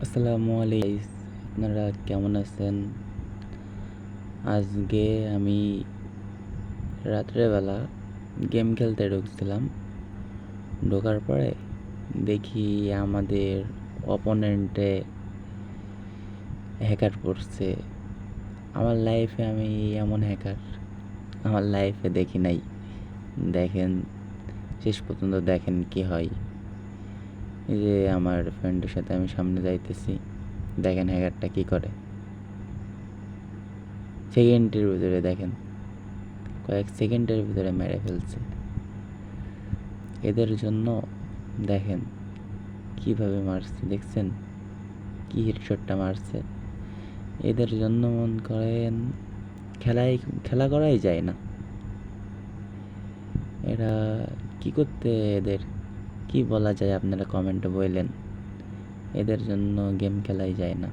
আসসালামু আলাইকুম। আপনারা কেমন আছেন? আজকে আমি রাত্রেবেলা গেম খেলতে ঢুকছিলাম। ঢোকার পরে দেখি আমাদের অপোনেন্টে হ্যাকার পড়ছে। আমার লাইফে আমি এমন হ্যাকার আমার লাইফে দেখি নাই। দেখেন, শেষ পর্যন্ত দেখেন কি হয়। এই যে আমার ফ্রেন্ডের সাথে আমি সামনে যাইতেছি, দেখেন হ্যাকারটা কি করে। সেকেন্ডের ভিতরে দেখেন, কয়েক সেকেন্ডের ভিতরে মেরে ফেলছে। এদের জন্য দেখেন কিভাবে মারছে, দেখছেন কি হেডশটটা মারছে। এদের জন্য মন করেন খেলা করাই যায় না। এরা কি করতে, এদের কি বলা যায় আপনারা কমেন্টে বললেন। এদের জন্য গেম খেলাই যায় না।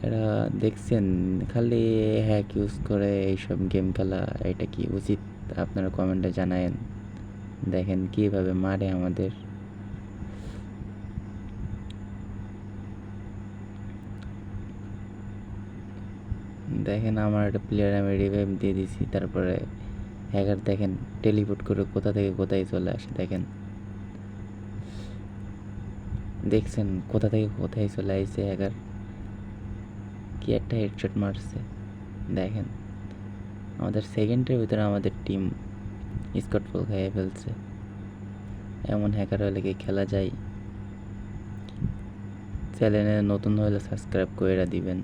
এরা দেখছেন খালি হ্যাক ইউজ করে এইসব গেম খেলা, এটা কি উচিত? আপনারা কমেন্টে জানায়েন। দেখেন কিভাবে মারে আমাদের। দেখেন আমার একটা প্লেয়ার আমি রিভাইভ দিয়ে দিছি, তারপরে হ্যাকার দেখেন টেলিপোর্ট করে কোথা থেকে কোথায় চলে আসে। দেখছেন কোথা থেকে কোথায় চলে আসছে হ্যাকার। কি একটা হেডশট মারছে। দেখেন আমাদের সেকেন্ডের ভিতরে আমাদের টিম স্কট ফুল খাইয়ে ফেলছে। এমন হ্যাকার হলে কি খেলা যায়? চ্যানেলে নতুন হলে সাবস্ক্রাইব করে দিবেন।